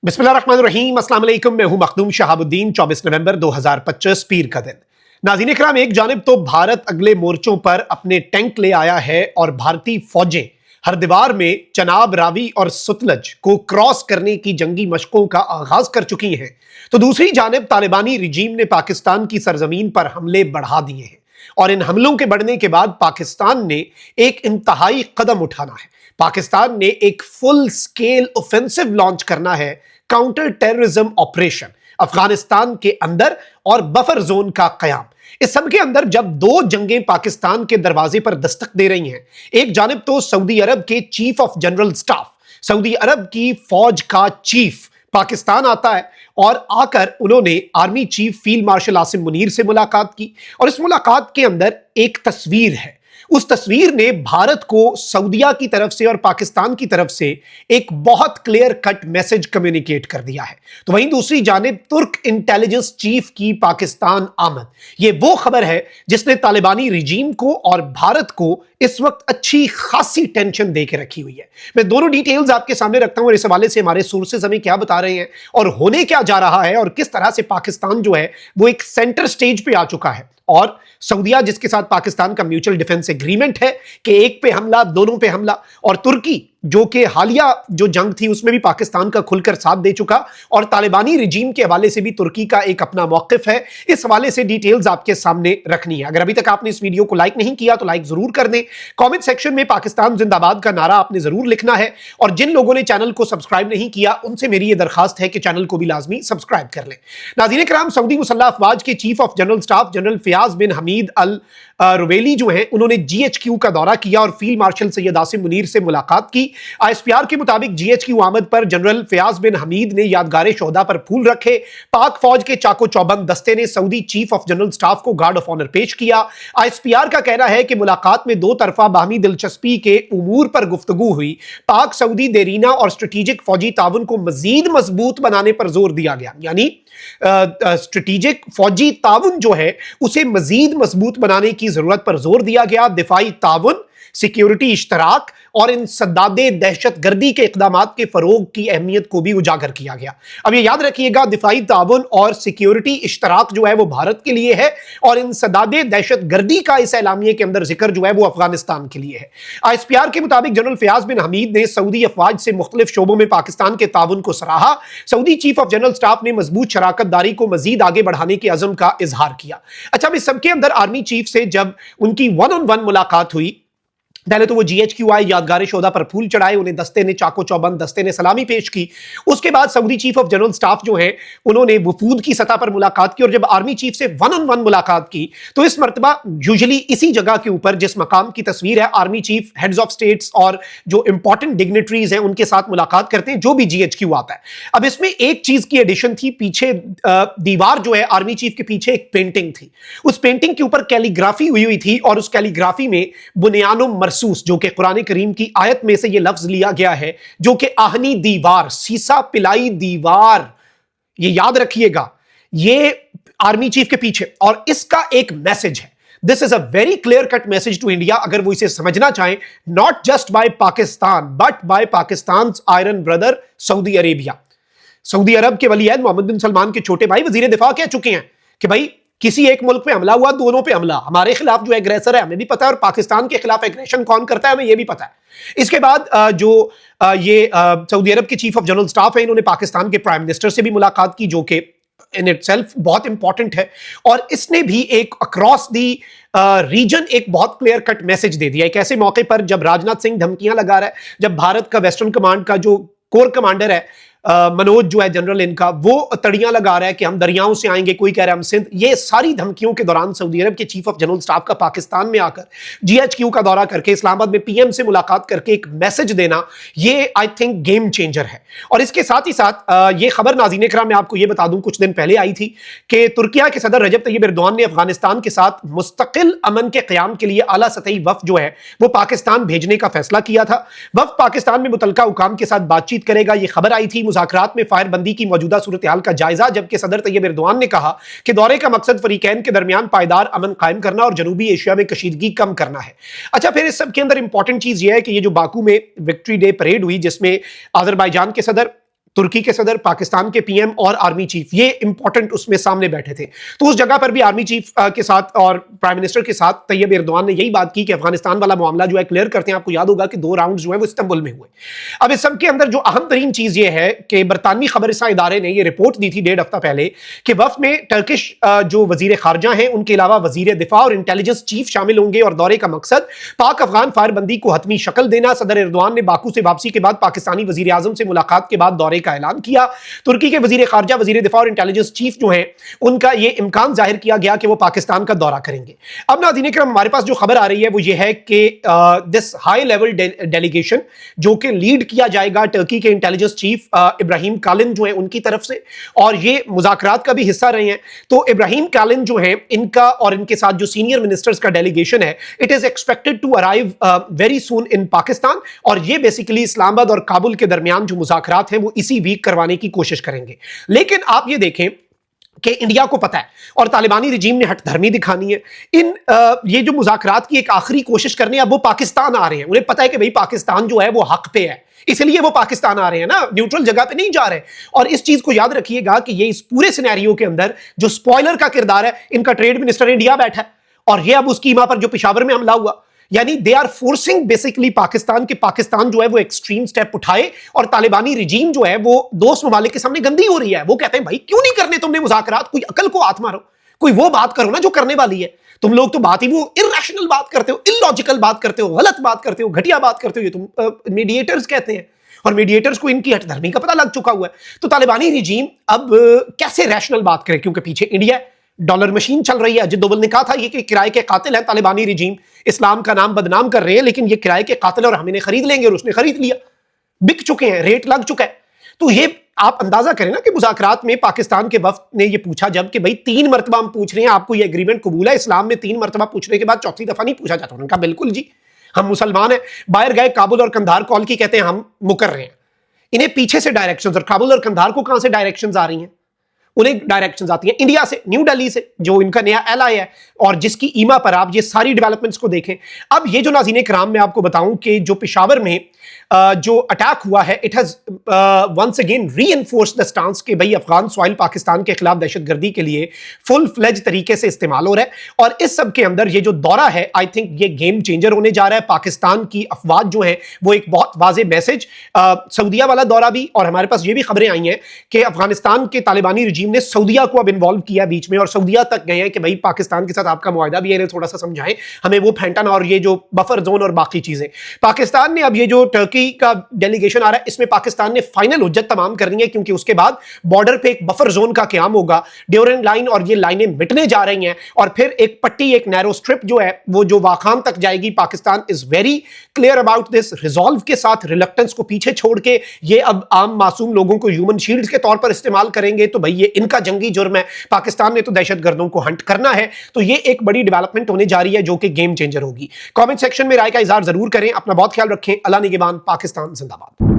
बिस्मिल्लाहिर्रहमानिर्रहीम, अस्सलाम वालेकुम। मैं हूं मखदूम शहाबुद्दीन। 24 नवंबर 2025 पीर का दिन। नाज़रीन इकराम, एक जानिब तो भारत अगले मोर्चों पर अपने टैंक ले आया है और भारतीय फौजें हरदीवार में चनाब, रावी और सुतलज को क्रॉस करने की जंगी मशकों का आगाज कर चुकी हैं, तो दूसरी जानिब तालिबानी रिजीम ने पाकिस्तान की सरजमीन पर हमले बढ़ा दिए हैं। और इन हमलों के बढ़ने के बाद पाकिस्तान ने एक इंतहाई कदम उठाना है। पाकिस्तान ने एक फुल स्केल ऑफेंसिव लॉन्च करना है, काउंटर टेररिज्म ऑपरेशन, अफगानिस्तान के अंदर और बफर जोन का कयाम। इस सब के अंदर जब दो जंगें पाकिस्तान के दरवाजे पर दस्तक दे रही हैं, एक जानिब तो सऊदी अरब के चीफ ऑफ जनरल स्टाफ, सऊदी अरब की फौज का चीफ पाकिस्तान आता है और आकर उन्होंने army chief field marshal Asim Munir से मुलाकात की। और इस मुलाकात के अंदर एक तस्वीर है, उस तस्वीर ने भारत को सऊदीया की तरफ से और पाकिस्तान की तरफ से एक बहुत क्लियर कट मैसेज कम्युनिकेट कर दिया है। तो वहीं दूसरी जानिब तुर्क इंटेलिजेंस चीफ की पाकिस्तान आमद, यह वो खबर है जिसने तालिबानी रिजीम को और भारत को इस वक्त अच्छी खासी टेंशन दे के रखी हुई है। मैं दोनों डिटेल्स आपके सामने रखता हूं और इस हवाले से हमारे सोर्सेज हमें क्या बता रहे हैं और होने क्या जा रहा है और किस तरह से पाकिस्तान जो है वो एक सेंटर स्टेज पे आ चुका है। और सऊदीया जिसके साथ पाकिस्तान का म्यूचुअल डिफेंस एग्रीमेंट है कि एक पे हमला, दोनों पे हमला, और तुर्की जो कि हालिया जो जंग थी उसमें भी पाकिस्तान का खुलकर साथ दे चुका, और तालिबानी रिजीम के हवाले से भी तुर्की का एक अपना मौकिफ है। इस हवाले से डिटेल्स आपके सामने रखनी है। अगर अभी तक आपने इस वीडियो को लाइक नहीं किया तो लाइक जरूर कर दें। कमेंट सेक्शन में पाकिस्तान जिंदाबाद का नारा आपने जरूर लिखना है, और जिन लोगों ने चैनल को सब्सक्राइब नहीं किया उनसे मेरी यह दरखास्त है कि चैनल को भी लाजमी सब्सक्राइब कर लें। नाज़रीन इकराम, सऊदी मुसल्लह अफवाज के chief of general staff general Fayyad bin Hamed al Ruwaili जो है उन्होंने जीएचक्यू का दौरा किया और फील्ड मार्शल सैयद आसिम मुनीर से मुलाकात की। आईएसपीआर के मुताबिक जीएचक्यू आमद पर जनरल फयाज बिन हमीद ने यादगार शोहदा पर फूल रखे। पाक फौज के चाको चौबंद दस्ते ने Saudi chief of general staff को गार्ड ऑफ ऑनर पेश किया। आईएसपीआर का कहना है कि मुलाकात में दो तरफा बाहमी दिलचस्पी के उमूर पर गुफ्तगू हुई। पाक सऊदी देरीना और स्ट्रेटेजिक फौजी ताउन को मजीद मजबूत बनाने पर जोर दिया गया, यानी स्ट्रेटेजिक फौजी ताउन जो है उसे मजीद मजबूत बनाने की जरूरत पर जोर दिया गया। दिफाई ताउन, सिक्योरिटी इश्तराक और इन सद्दादे दहशत गर्दी के इकदामात के फरोग की अहमियत को भी उजागर किया गया। अब ये याद रखिएगा, दिफाई ताउन और सिक्योरिटी इश्तराक जो है वो भारत के लिए है, और इन सद्दादे दहशत गर्दी का इस एलामिये के अंदर जिक्र जो है वो अफगानिस्तान के लिए है। आईएसपीआर के मुताबिक जनरल फयाज बिन हमीद ने सऊदी अफवाज से मुख्तलिफ शोबों में पाकिस्तान के ताउन को सराहा। Saudi chief of general staff ने मजबूत शराकत दारी को मजीद आगे बढ़ाने के अज़म का इजहार किया। अच्छा, अब इस सबके अंदर आर्मी चीफ से जब उनकी वन ऑन वन मुलाकात हुई, पहले तो वो जीएचक्यू आए, यादगार शोहदा पर फूल चढ़ाए, उन्हें दस्ते ने चाको चौबंद दस्ते ने सलामी पेश की। उसके बाद Saudi chief of general staff जो है उन्होंने वफूद की सतह पर मुलाकात की, और जब आर्मी चीफ से वन ऑन वन मुलाकात की तो इस मरतबा यूजुअली इसी जगह के ऊपर जिस मकाम की तस्वीर है, army chief heads of states और जो इंपॉर्टेंट डिग्नेटरीज हैं उनके साथ मुलाकात करते हैं, जो भी जीएचक्यू आता है। अब इसमें एक चीज की एडिशन थी, पीछे दीवार जो है आर्मी चीफ के पीछे एक पेंटिंग थी, उस पेंटिंग के ऊपर कैलीग्राफी हुई थी, और उस कैलीग्राफी में बुनियानुम जो कि कुरान करीम की आयत में से यह लफ्ज लिया गया है, जो कि आहनी दीवार, सीसा पिलाई दीवार, ये याद रखिएगा, ये आर्मी चीफ के पीछे, और इसका एक मैसेज है। This is a very clear cut message to India, अगर वो इसे समझना चाहें, not just by Pakistan but by Pakistan iron brother Saudi Arabia. सऊदी अरब के वली अहद मोहम्मद बिन सलमान के छोटे भाई वजीर दिफा कह चुके हैं कि भाई किसी एक मुल्क पे हमला हुआ, दोनों पे हमला, हमारे खिलाफ जो एग्रेसर है हमें भी पता है, और पाकिस्तान के खिलाफ एग्रेशन कौन करता है हमें ये भी पता है। इसके बाद जो ये सऊदी अरब के चीफ ऑफ जनरल स्टाफ है, इन्होंने पाकिस्तान के प्राइम मिनिस्टर से भी मुलाकात की, जो कि इन इटसेल्फ बहुत इंपॉर्टेंट है, और इसने भी एक अक्रॉस दी रीजन एक बहुत क्लियर कट मैसेज दे दिया। एक ऐसे मौके पर जब राजनाथ सिंह धमकियां लगा रहा है, जब भारत का वेस्टर्न कमांड का जो कोर कमांडर है मनोज जो है जनरल इनका, वो तड़ियां लगा रहा है कि हम दरियाओं से आएंगे, कोई कह रहा है हम सिंध, ये सारी धमकियों के दौरान सऊदी अरब के चीफ ऑफ जनरल स्टाफ का पाकिस्तान में आकर जीएचक्यू का दौरा करके इस्लामाबाद में पीएम से मुलाकात करके एक मैसेज देना, ये आई थिंक गेम चेंजर है। और इसके साथ ही साथ ये खबर नाज़रीन इकराम मैं आपको ये बता दूं, कुछ दिन पहले आई थी कि तुर्किया के सदर रजब तैयब एर्दोगान ने अफगानिस्तान के साथ मुस्तकिल अमन के क़याम के लिए आला सतही वफ़द जो है वो पाकिस्तान भेजने का फैसला किया था। वफ़द पाकिस्तान में मुतलका हुकाम के साथ बातचीत करेगा, ये खबर आई थी। मुज़ाकरात में फायरबंदी की मौजूदा सूरत हाल का जायजा, जबकि सदर तैयब एर्दोगान ने कहा कि दौरे का मकसद फरीकैन के दरमियान पायदार अमन कायम करना और जनूबी एशिया में कशीदगी कम करना है। अच्छा, फिर इस सब के अंदर इंपॉर्टेंट चीज यह है कि ये जो बाकू में विक्ट्री डे परेड हुई, जिसमें अजरबैजान के सदर, तुर्की के सदर, पाकिस्तान के पीएम और आर्मी चीफ, ये इंपॉर्टेंट उसमें सामने बैठे थे। तो उस जगह पर भी आर्मी चीफ के साथ और प्राइम मिनिस्टर के साथ तैयब एर्दोआन ने यही बात की कि अफगानिस्तान वाला मामला जो है क्लियर करते हैं। आपको याद होगा कि 2 राउंड जो है वो इस्तांबुल में हुए। अब इस सब के अंदर जो अहम तरीन चीज ये है कि बरतानवी खबरसां इदारे ने ये रिपोर्ट दी थी 1.5 हफ्ता पहले कि वफ्द में टर्किश जो वजीर खारजा हैं उनके अलावा वजीर दिफा और इंटेलिजेंस चीफ शामिल होंगे और दौरे का मकसद पाक अफगान फायरबंदी को हतमी शक्ल देना। सदर एर्दोआन ने बाकू से वापसी के बाद पाकिस्तानी वजीर आजम से मुलाकात के बाद दौरे का ऐलान किया। तुर्की के वजीर खारजा, वजीर दिफा और इंटेलिजेंस चीफ जो हैं उनका यह इम्कान जाहिर किया गया कि वो पाकिस्तान का दौरा करेंगे। अब नाज़रीन इकराम, हमारे पास जो खबर आ रही है वो ये है कि दिस हाई लेवल डेलीगेशन जो कि लीड किया जाएगा टर्की के इंटेलिजेंस चीफ इब्राहिम कालिन जो है उनकी तरफ से, और ये मुज़ाकरात का भी हिस्सा रहे हैं। तो इब्राहिम कालिन जो है इनका और इनके साथ जो सीनियर मिनिस्टर्स का डेलीगेशन है, it is expected to arrive very soon in Pakistan, और ये बेसिकली इस्लामाबाद और काबुल के दरमियान जो मुज़ाकरात हैं वो इसी वीक करवाने की कोशिश करेंगे। लेकिन आप ये देखें कि इंडिया को पता है और तालिबानी रजीम ने हठधर्मी दिखानी है। ये जो मुज़ाकरात की एक आखिरी कोशिश करने अब वो पाकिस्तान आ रहे हैं। उन्हें पता है कि भाई पाकिस्तान जो है वो हक पे है, इसलिए वो पाकिस्तान आ रहे हैं ना, न्यूट्रल जगह पे नहीं जा रहे। और इस चीज को याद रखिएगा कि ये इस पूरे सिनेरियो के अंदर जो स्पॉइलर का किरदार है, इनका ट्रेड मिनिस्टर इंडिया बैठा है, और ये अब उस कीमा पर जो पेशावर में हमला हुआ, यानी they are forcing basically Pakistan जो है वो एक्सट्रीम स्टेप उठाए, और तालिबानी रिजीम जो है वो दोस्त ममालिक के सामने गंदी हो रही है। वो कहते हैं भाई क्यों नहीं करने तुमने मुज़ाकरात, कोई अकल को हाथ मारो, कोई वो बात करो ना जो करने वाली है। तुम लोग तो बात ही वो इर्रेशनल बात करते हो, इलॉजिकल बात करते हो, गलत बात करते हो, घटिया बात करते हो। ये तुम मीडिएटर्स कहते हैं, और मीडिएटर्स को इनकी हठधर्मी का पता लग चुका हुआ है। तो तालिबानी रिजीम अब कैसे रैशनल बात करे, क्योंकि पीछे इंडिया है, डॉलर मशीन चल रही है। अजित डोवल ने कहा था ये कि किराए के कातिल हैं तालिबानी रिजीम, इस्लाम का नाम बदनाम कर रहे हैं, लेकिन ये किराए के कातिल और हम इन्हें खरीद लेंगे, और उसने खरीद लिया, बिक चुके हैं, रेट लग चुका है। तो ये आप अंदाजा करें ना कि मुज़ाकरात में पाकिस्तान के वफ्द ने ये पूछा जब कि भाई 3 मरतबा हम पूछ रहे हैं, आपको ये एग्रीमेंट कबूल है? इस्लाम में 3 मरतबा पूछने के बाद चौथी दफा नहीं पूछा जाता। उन्होंने कहा बिल्कुल जी, हम मुसलमान हैं। बाहर गए काबुल और कंधार कॉल की, कहते हैं हम मुकर रहे हैं। इन्हें पीछे से डायरेक्शंस, और काबुल और कंधार को कहां से डायरेक्शंस आ रही हैं? उन्हें डायरेक्शंस आती हैं इंडिया से, न्यू दिल्ली से, जो इनका नया एलआई है, और जिसकी ईमा पर आप ये सारी डेवलपमेंट्स को देखें। अब ये जो नाज़रीन किराम मैं आपको बताऊं कि जो पेशावर में जो अटैक हुआ है, it has once again reinforce the stance कि भाई अफगान सॉइल पाकिस्तान के खिलाफ दहशतगर्दी के लिए फुल फ्लेज तरीके से इस्तेमाल हो रहा है। और इस सब के अंदर ये जो दौरा है, आई थिंक ये गेम चेंजर होने जा रहा है। पाकिस्तान की अफवाज जो है वो एक बहुत वाज़े मैसेज, सऊदिया वाला दौरा भी, और हमारे पास ये भी खबरें आई हैं कि अफगानिस्तान के तालिबानी रजीम ने सऊदिया को अब इन्वॉल्व किया बीच में, और सऊदिया तक गए हैं कि भाई पाकिस्तान के साथ आपका मुआहदा भी है, थोड़ा सा समझाएं हमें वो फैंटन और ये जो बफर जोन और बाकी चीजें। पाकिस्तान ने अब ये जो टर्की का डेलीगेशन आ रहा है, इसमें पाकिस्तान ने फाइनल हुज्जत तमाम करनी है, क्योंकि उसके बाद बॉर्डर पे एक बफर जोन का क़याम होगा, ड्यूरेंट लाइन, और ये लाइनें मिटने जा रही हैं, और फिर एक पट्टी, एक नैरो स्ट्रिप जो है वो जो वाखान तक जाएगी। Pakistan is very clear about this, resolve के साथ, रिलक्टेंस को पीछे छोड़ के ये अब आम मासूम लोगों को ह्यूमन शील्ड्स के तौर पर इस्तेमाल करेंगे। तो भाई ये इनका जंगी जुर्म है, पाकिस्तान ने तो दहशतगर्दों को हंट करना है। तो ये एक बड़ी डेवलपमेंट होने जा रही है जो कि गेम चेंजर होगी। कमेंट सेक्शन में राय का इजहार जरूर करें। अपना बहुत ख्याल रखें। अल्लाह निगहबान। पाकिस्तान जिंदाबाद।